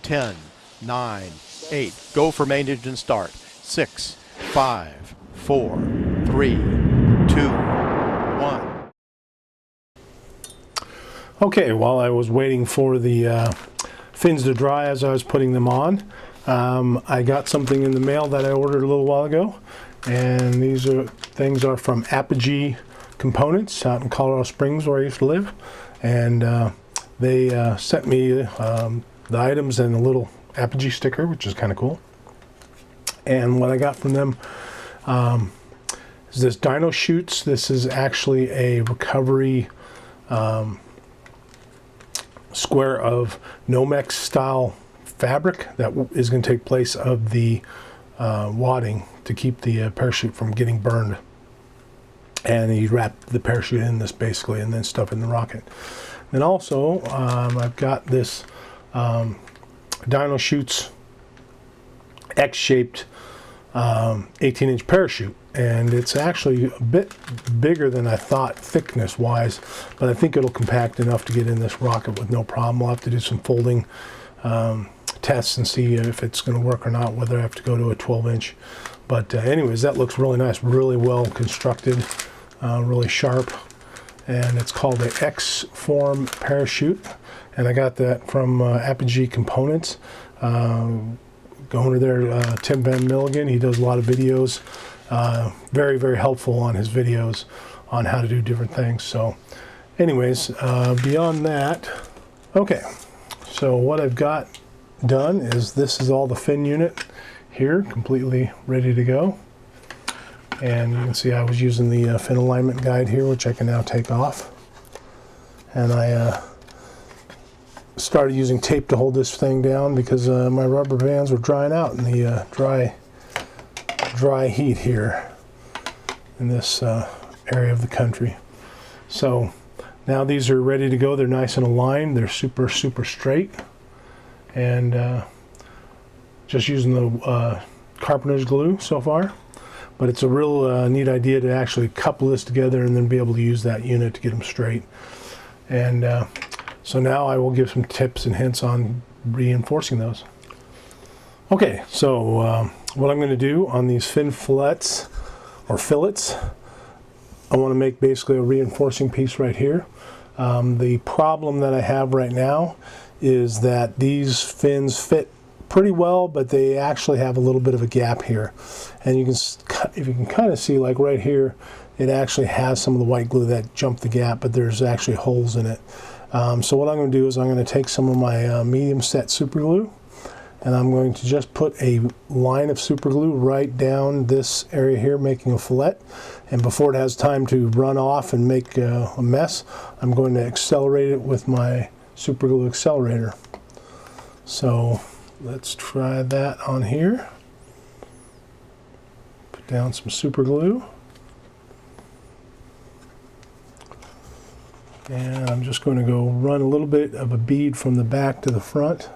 10, 9, 8. Go for main engine start. 6, 5, 4, 3, 2, 1. Okay, while I was waiting for the fins to dry as I was putting them on, I got something in the mail that I ordered a little while ago, and these things are from Apogee Components out in Colorado Springs, where I used to live, and they sent me the items and a little Apogee sticker, which is kind of cool. And what I got from them is this dyno chutes. This is actually a recovery square of Nomex style fabric that is going to take place of the wadding to keep the parachute from getting burned. And you wrap the parachute in this basically, and then stuff in the rocket. And also I've got this dyno chutes X-shaped 18-inch parachute, and it's actually a bit bigger than I thought thickness wise, but I think it'll compact enough to get in this rocket with no problem. We'll have to do some folding tests and see if it's going to work or not, whether I have to go to a 12-inch. But anyways, that looks really nice, really well constructed, really sharp, and it's called the X-Form parachute, and I got that from Apogee Components. Go over there, Tim Van Milligan. He does a lot of videos. Very, very helpful on his videos on how to do different things. So anyways, beyond that, okay, so what I've got done is this is all the fin unit here, completely ready to go. And you can see I was using the fin alignment guide here, which I can now take off. And I started using tape to hold this thing down because my rubber bands were drying out in the dry heat here in this area of the country. So now these are ready to go. They're nice and aligned. They're super straight, and just using the carpenter's glue so far. But it's a real neat idea to actually couple this together and then be able to use that unit to get them straight. And so now I will give some tips and hints on reinforcing those. Okay, so what I'm going to do on these fin fillets, or fillets, I want to make basically a reinforcing piece right here. The problem that I have right now is that these fins fit pretty well, but they actually have a little bit of a gap here. And you can, if you can kind of see, like right here, it actually has some of the white glue that jumped the gap, but there's actually holes in it. So what I'm going to do is I'm going to take some of my medium set super glue, and I'm going to just put a line of super glue right down this area here, making a fillet. And before it has time to run off and make a mess, I'm going to accelerate it with my super glue accelerator. So let's try that on here. Put down some super glue. And I'm just going to go run a little bit of a bead from the back to the front.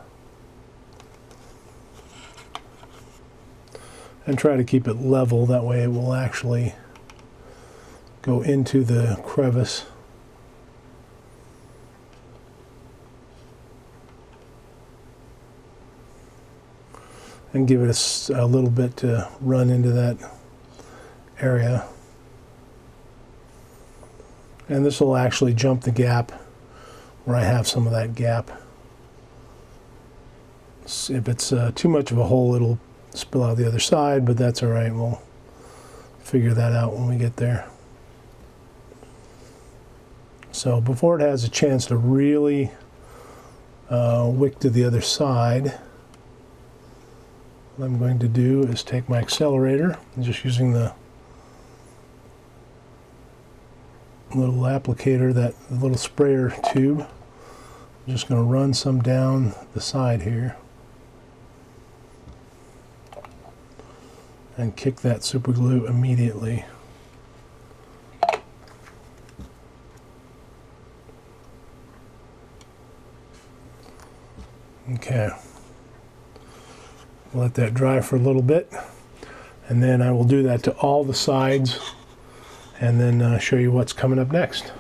And try to keep it level, that way it will actually go into the crevice. And give it a little bit to run into that area. And this will actually jump the gap where I have some of that gap. If it's too much of a hole, it'll spill out the other side, but that's all right. We'll figure that out when we get there. So before it has a chance to really wick to the other side, what I'm going to do is take my accelerator, and just using the little applicator, that little sprayer tube, I'm just going to run some down the side here and kick that super glue immediately. Okay, let that dry for a little bit, and then I will do that to all the sides, and then show you what's coming up next.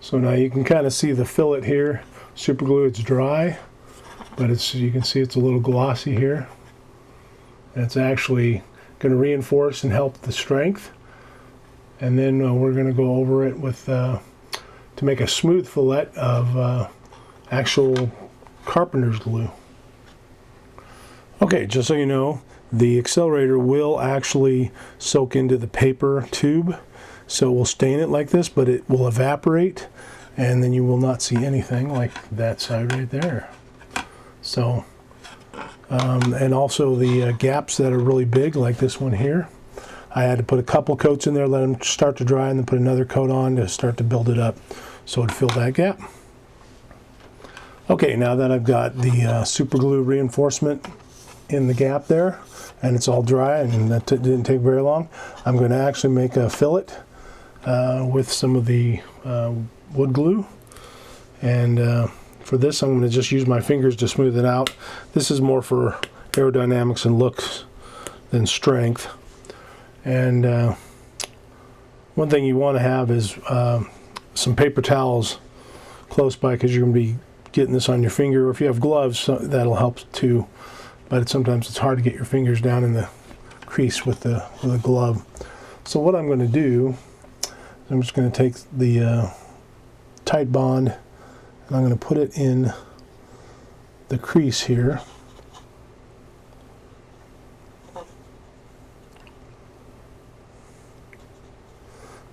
So now you can kind of see the fillet here, super glue, it's dry, but you can see it's a little glossy here. And it's actually going to reinforce and help the strength. And then we're going to go over it with to make a smooth fillet of actual carpenter's glue. Okay, just so you know, the accelerator will actually soak into the paper tube, so we'll stain it like this, but it will evaporate, and then you will not see anything like that side right there. So, and also the gaps that are really big, like this one here, I had to put a couple coats in there, let them start to dry, and then put another coat on to start to build it up so it'd fill that gap. Okay, now that I've got the super glue reinforcement in the gap there, and it's all dry, and that didn't take very long, I'm going to actually make a fillet with some of the wood glue. And for this, I'm going to just use my fingers to smooth it out. This is more for aerodynamics and looks than strength. And one thing you want to have is some paper towels close by, because you're going to be getting this on your finger, or if you have gloves, that'll help too. But sometimes it's hard to get your fingers down in the crease with the glove. So what I'm going to do, I'm just going to take the tight bond, and I'm going to put it in the crease here.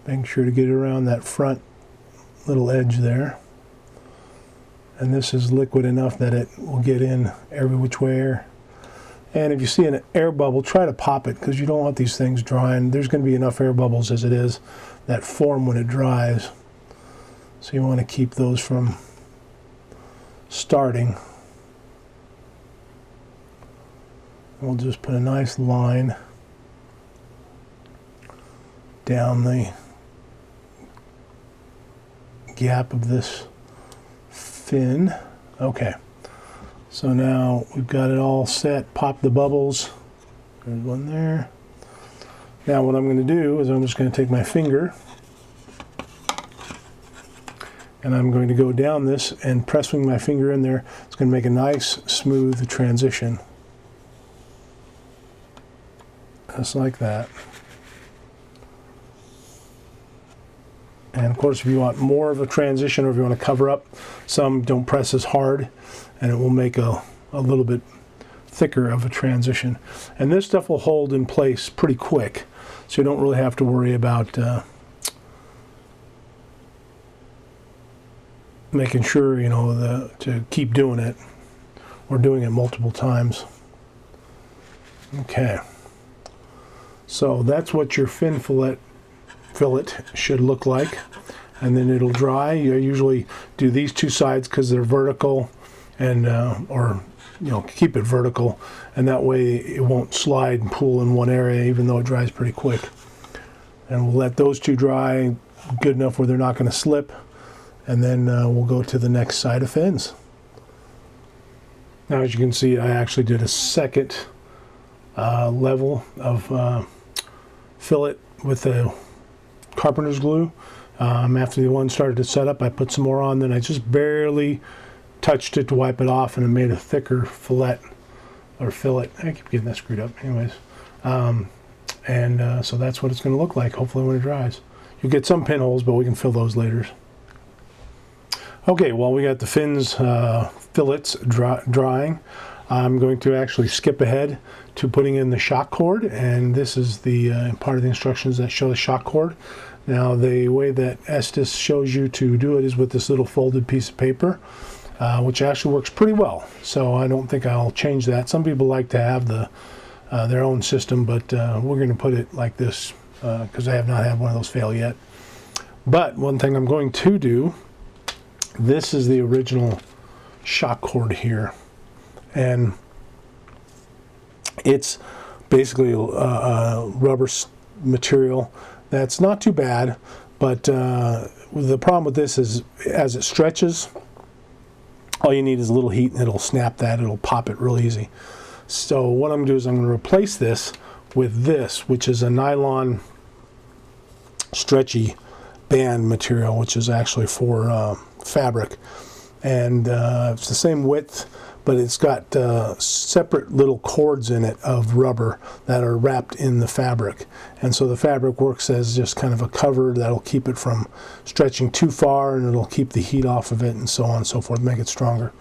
Making sure to get it around that front little edge there. And this is liquid enough that it will get in every which way. And if you see an air bubble, try to pop it, because you don't want these things drying. There's going to be enough air bubbles as it is that form when it dries. So you want to keep those from starting. We'll just put a nice line down the gap of this fin. Okay. So now we've got it all set. Pop the bubbles. There's one there. Now what I'm going to do is I'm just going to take my finger and I'm going to go down this and pressing my finger in there. It's going to make a nice smooth transition. Just like that. And of course, if you want more of a transition, or if you want to cover up some, don't press as hard, and it will make a little bit thicker of a transition. And this stuff will hold in place pretty quick, so you don't really have to worry about making sure, you know, to keep doing it, or doing it multiple times. Okay. So that's what your fin fillet should look like, and then it'll dry. You usually do these two sides because they're vertical, and or you know, keep it vertical, and that way it won't slide and pool in one area, even though it dries pretty quick. And we'll let those two dry good enough where they're not going to slip, and then we'll go to the next side of fins. Now, as you can see, I actually did a second level of fillet with the carpenter's glue. After the one started to set up, I put some more on, then I just barely touched it to wipe it off, and it made a thicker fillet, or fillet. I keep getting that screwed up. Anyways, so that's what it's going to look like, hopefully, when it dries. You'll get some pinholes, but we can fill those later. Okay, well, we got the fins fillets drying. I'm going to actually skip ahead to putting in the shock cord, and this is the part of the instructions that show the shock cord. Now, the way that Estes shows you to do it is with this little folded piece of paper, which actually works pretty well. So I don't think I'll change that. Some people like to have their own system, but we're going to put it like this because I have not had one of those fail yet. But one thing I'm going to do, this is the original shock cord here. And it's basically a rubber material that's not too bad, but the problem with this is as it stretches, all you need is a little heat and it'll snap that, it'll pop it real easy. So what I'm going to do is I'm going to replace this with this, which is a nylon stretchy band material, which is actually for fabric. And it's the same width, but it's got separate little cords in it of rubber that are wrapped in the fabric. And so the fabric works as just kind of a cover that'll keep it from stretching too far, and it'll keep the heat off of it and so on and so forth, make it stronger.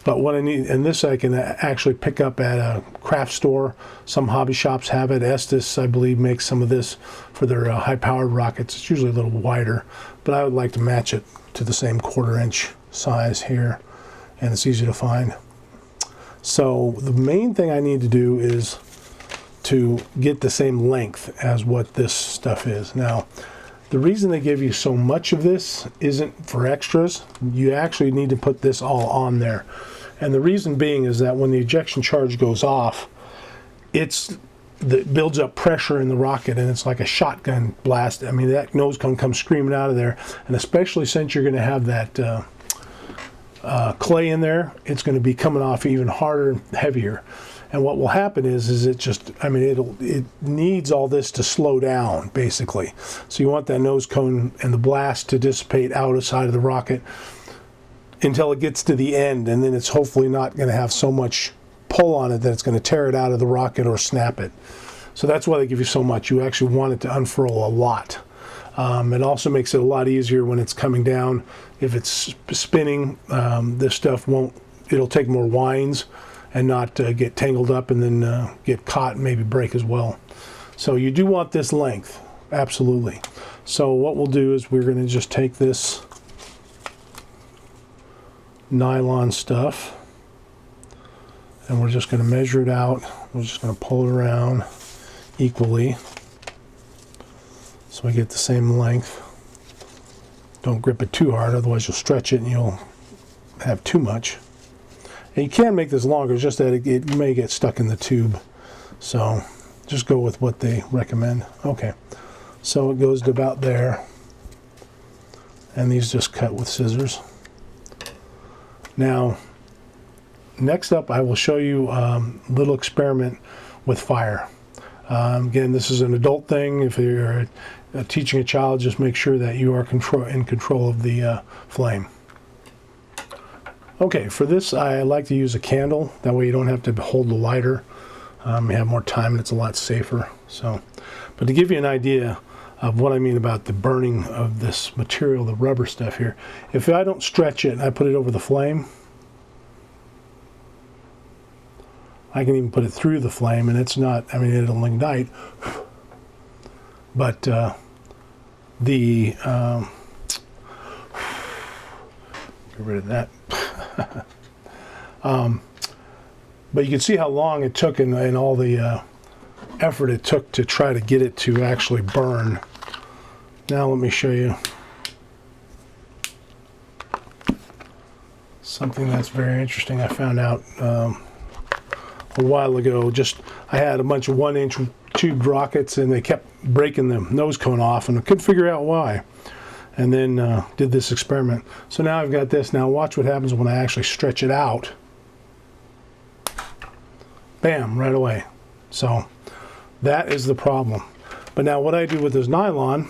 But what I need, and this I can actually pick up at a craft store. Some hobby shops have it. Estes, I believe, makes some of this for their high-powered rockets. It's usually a little wider, but I would like to match it to the same 1/4 inch size here, and it's easy to find. So the main thing I need to do is to get the same length as what this stuff is. Now, the reason they give you so much of this isn't for extras. You actually need to put this all on there. And the reason being is that when the ejection charge goes off, it builds up pressure in the rocket, and it's like a shotgun blast. I mean, that nose cone comes screaming out of there, and especially since you're going to have that clay in there, it's going to be coming off even harder and heavier. And what will happen is it just, I mean, it needs all this to slow down, basically. So you want that nose cone and the blast to dissipate out of side of the rocket until it gets to the end, and then it's hopefully not going to have so much pull on it that it's going to tear it out of the rocket or snap it. So that's why they give you so much. You actually want it to unfurl a lot. It also makes it a lot easier when it's coming down. If it's spinning, this stuff it'll take more winds and not get tangled up and then get caught and maybe break as well. So you do want this length, absolutely. So what we'll do is we're going to just take this nylon stuff, and we're just going to measure it out. We're just going to pull it around equally so we get the same length. Don't grip it too hard, otherwise you'll stretch it and you'll have too much. And you can make this longer, it's just that it may get stuck in the tube. So just go with what they recommend. Okay, so it goes to about there. And these just cut with scissors. Now, next up I will show you a little experiment with fire. Again, this is an adult thing. If you're teaching a child, just make sure that you are in control of the flame. Okay, for this I like to use a candle. That way you don't have to hold the lighter. You have more time and it's a lot safer. But to give you an idea of what I mean about the burning of this material, the rubber stuff here, if I don't stretch it and I put it over the flame, I can even put it through the flame and it's not, I mean, it'll ignite, but get rid of that. But you can see how long it took and all the effort it took to try to get it to actually burn. Now let me show you something that's very interesting. I found out a while ago. I had a bunch of 1-inch tubed rockets and they kept breaking the nose cone off, and I couldn't figure out why. And then did this experiment. So now I've got this. Now watch what happens when I actually stretch it out. Bam, right away. So that is the problem. But now what I do with this nylon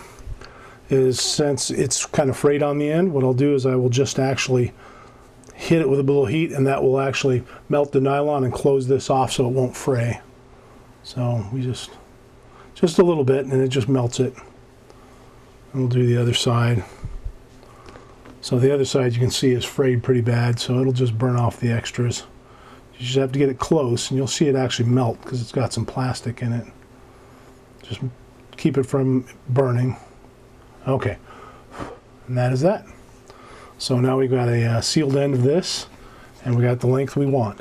is, since it's kind of frayed on the end, what I'll do is I will just actually hit it with a little heat, and that will actually melt the nylon and close this off so it won't fray. So we just a little bit, and it just melts it. And we'll do the other side. So the other side you can see is frayed pretty bad, so it'll just burn off the extras. You just have to get it close and you'll see it actually melt because it's got some plastic in it. Just keep it from burning. Okay, and that is that. So now we've got a sealed end of this, and we got the length we want.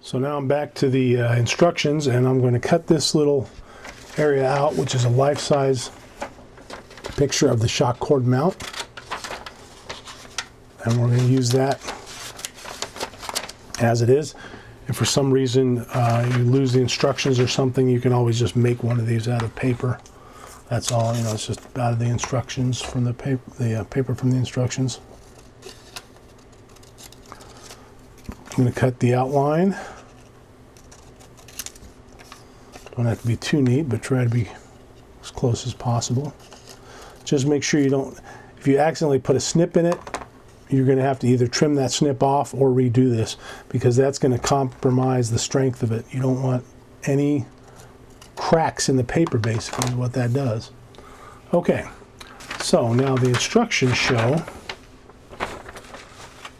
So now I'm back to the instructions, and I'm going to cut this little area out, which is a life-size picture of the shock cord mount, and we're going to use that as it is. If for some reason you lose the instructions or something, you can always just make one of these out of paper. That's all, you know, it's just out of the instructions from the paper from the instructions. I'm going to cut the outline. Don't have to be too neat, but try to be as close as possible. Just make sure you don't, if you accidentally put a snip in it, you're going to have to either trim that snip off or redo this, because that's going to compromise the strength of it. You don't want any cracks in the paper, basically, is what that does. Okay, so now the instructions show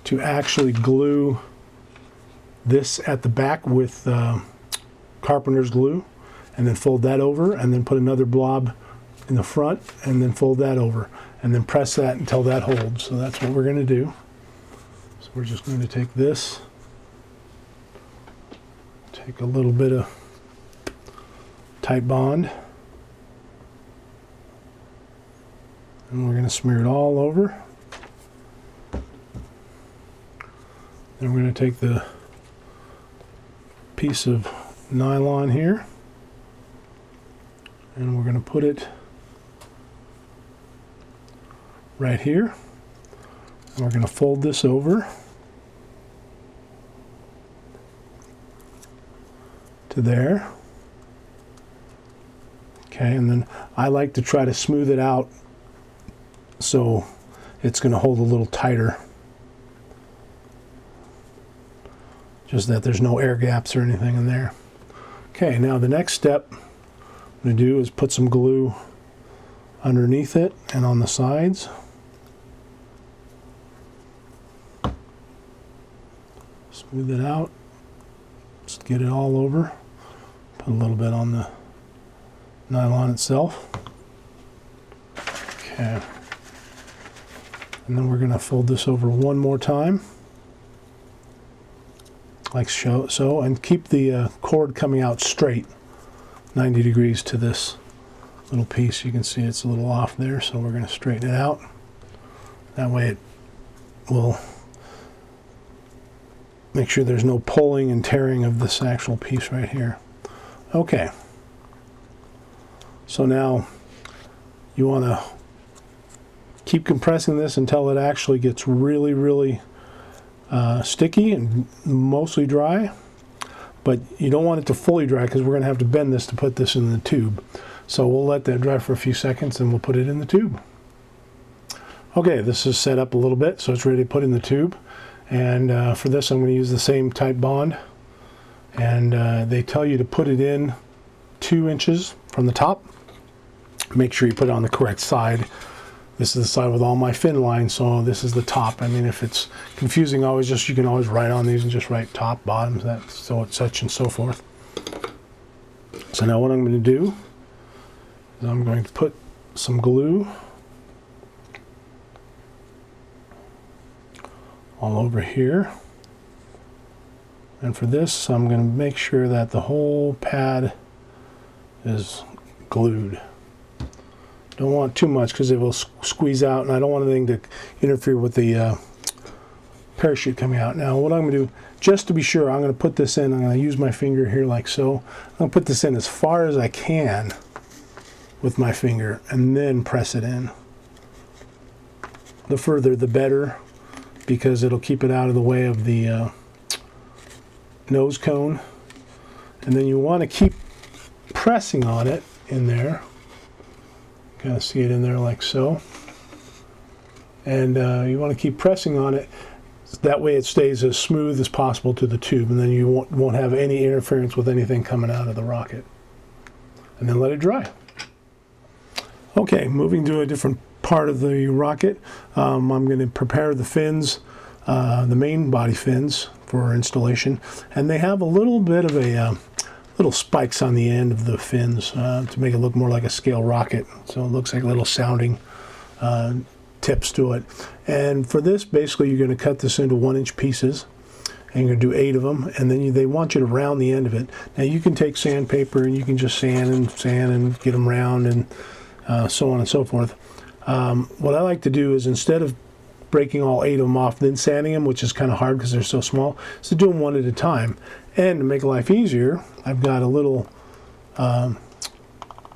to actually glue this at the back with carpenter's glue, and then fold that over, and then put another blob in the front, and then fold that over, and then press that until that holds. So that's what we're going to do. So we're just going to take this, take a little bit of tight bond, and we're going to smear it all over. Then we're going to take the piece of nylon here, and we're going to put it right here, and we're going to fold this over to there. Okay, and then I like to try to smooth it out so it's going to hold a little tighter, just that there's no air gaps or anything in there. Okay, now the next step I'm going to do is put some glue underneath it and on the sides. Smooth it out, just get it all over. Put a little bit on the nylon itself. Okay, and then we're going to fold this over one more time, like so, and keep the cord coming out straight, 90 degrees to this little piece. You can see it's a little off there, so we're going to straighten it out. That way it will make sure there's no pulling and tearing of this actual piece right here. Okay, so now you want to keep compressing this until it actually gets really, really sticky and mostly dry, but you don't want it to fully dry, because we're going to have to bend this to put this in the tube. So we'll let that dry for a few seconds and we'll put it in the tube. Okay, this is set up a little bit, so it's ready to put in the tube. And for this, I'm going to use the same type bond. And they tell you to put it in 2 inches from the top. Make sure you put it on the correct side. This is the side with all my fin lines, so this is the top. I mean, if it's confusing, you can always write on these and just write top, bottoms, that, so it's such and so forth. So now what I'm going to do is I'm going to put some glue all over here, and for this I'm going to make sure that the whole pad is glued. Don't want too much because it will squeeze out, and I don't want anything to interfere with the parachute coming out. Now what I'm going to do, just to be sure, I'm going to put this in. I'm going to use my finger here like so. I'm going to put this in as far as I can with my finger and then press it in. The further the better, because it'll keep it out of the way of the nose cone. And then you want to keep pressing on it in there. Kind of see it in there like so. And you want to keep pressing on it. That way it stays as smooth as possible to the tube, and then you won't have any interference with anything coming out of the rocket. And then let it dry. Okay, moving to a different part of the rocket. I'm going to prepare the fins, the main body fins for installation, and they have a little bit of a little spikes on the end of the fins to make it look more like a scale rocket. So it looks like little sounding tips to it. And for this, basically, you're going to cut this into 1-inch pieces, and you're going to do 8 of them, and then they want you to round the end of it. Now you can take sandpaper and you can just sand and get them round, and so on and so forth. What I like to do is, instead of breaking all 8 of them off, then sanding them, which is kind of hard because they're so small, is to do them one at a time. And to make life easier, I've got a little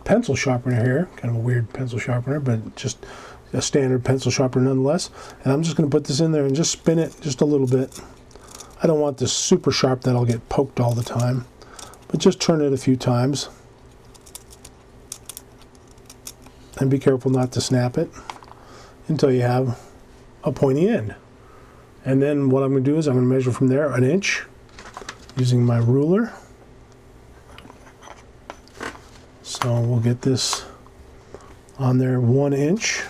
pencil sharpener here, kind of a weird pencil sharpener, but just a standard pencil sharpener nonetheless. And I'm just going to put this in there and just spin it just a little bit. I don't want this super sharp that I'll get poked all the time, but just turn it a few times. And be careful not to snap it until you have a pointy end. And then what I'm going to do is I'm going to measure from there 1 inch using my ruler. So we'll get this on there 1 inch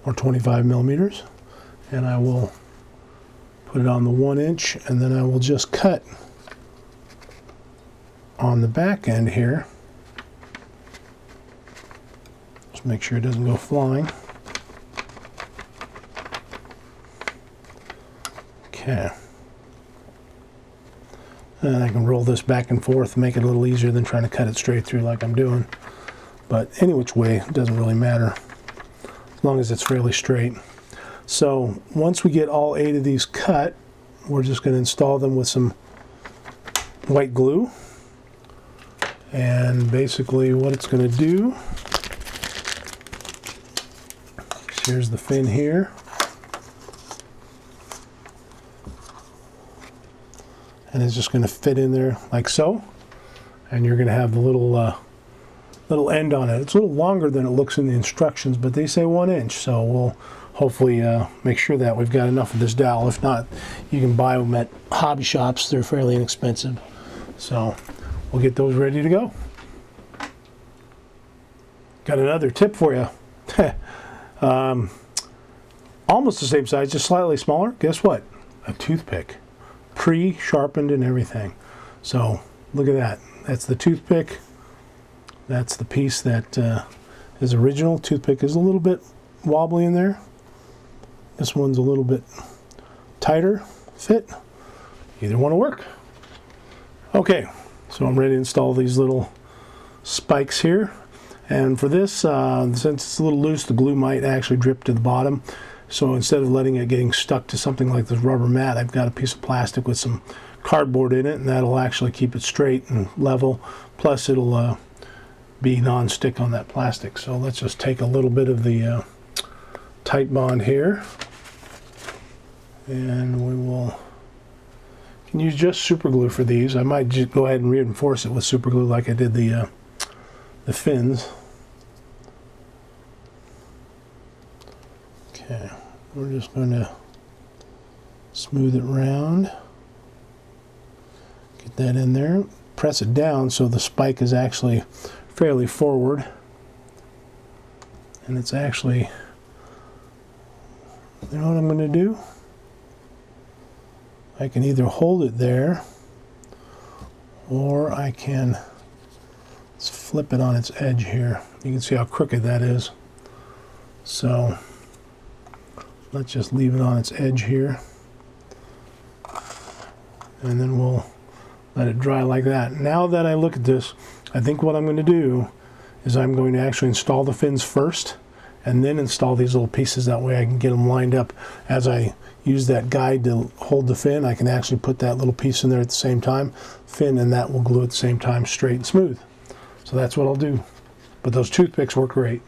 or 25 millimeters, and I will put it on the 1 inch, and then I will just cut on the back end here. Just make sure it doesn't go flying. Okay. And I can roll this back and forth, make it a little easier than trying to cut it straight through like I'm doing. But any which way, it doesn't really matter, as long as it's fairly straight. So once we get all 8 of these cut, we're just going to install them with some white glue. And basically what it's going to do, here's the fin here. And it's just going to fit in there like so. And you're going to have the little end on it. It's a little longer than it looks in the instructions, but they say 1 inch. So we'll hopefully make sure that we've got enough of this dowel. If not, you can buy them at hobby shops. They're fairly inexpensive. So we'll get those ready to go. Got another tip for you. Almost the same size, just slightly smaller. Guess what? A toothpick. Pre-sharpened and everything. So look at that. That's the toothpick. That's the piece that is original. Toothpick is a little bit wobbly in there. This one's a little bit tighter fit. Either one will work. Okay, so I'm ready to install these little spikes here. And for this, since it's a little loose, the glue might actually drip to the bottom. So instead of letting it getting stuck to something like this rubber mat, I've got a piece of plastic with some cardboard in it, and that'll actually keep it straight and level. Plus it'll be non-stick on that plastic. So let's just take a little bit of the tight bond here, and we will can use just super glue for these. I might just go ahead and reinforce it with super glue like I did the fins. Okay, we're just going to smooth it around, get that in there, press it down so the spike is actually fairly forward, and it's actually, you know what I'm going to do? I can either hold it there, or I can flip it on its edge here. You can see how crooked that is. So let's just leave it on its edge here, and then we'll let it dry like that. Now that I look at this, I think what I'm going to do is I'm going to actually install the fins first and then install these little pieces. That way I can get them lined up. As I use that guide to hold the fin, I can actually put that little piece in there at the same time, fin, and that will glue at the same time, straight and smooth. So that's what I'll do. But those toothpicks work great.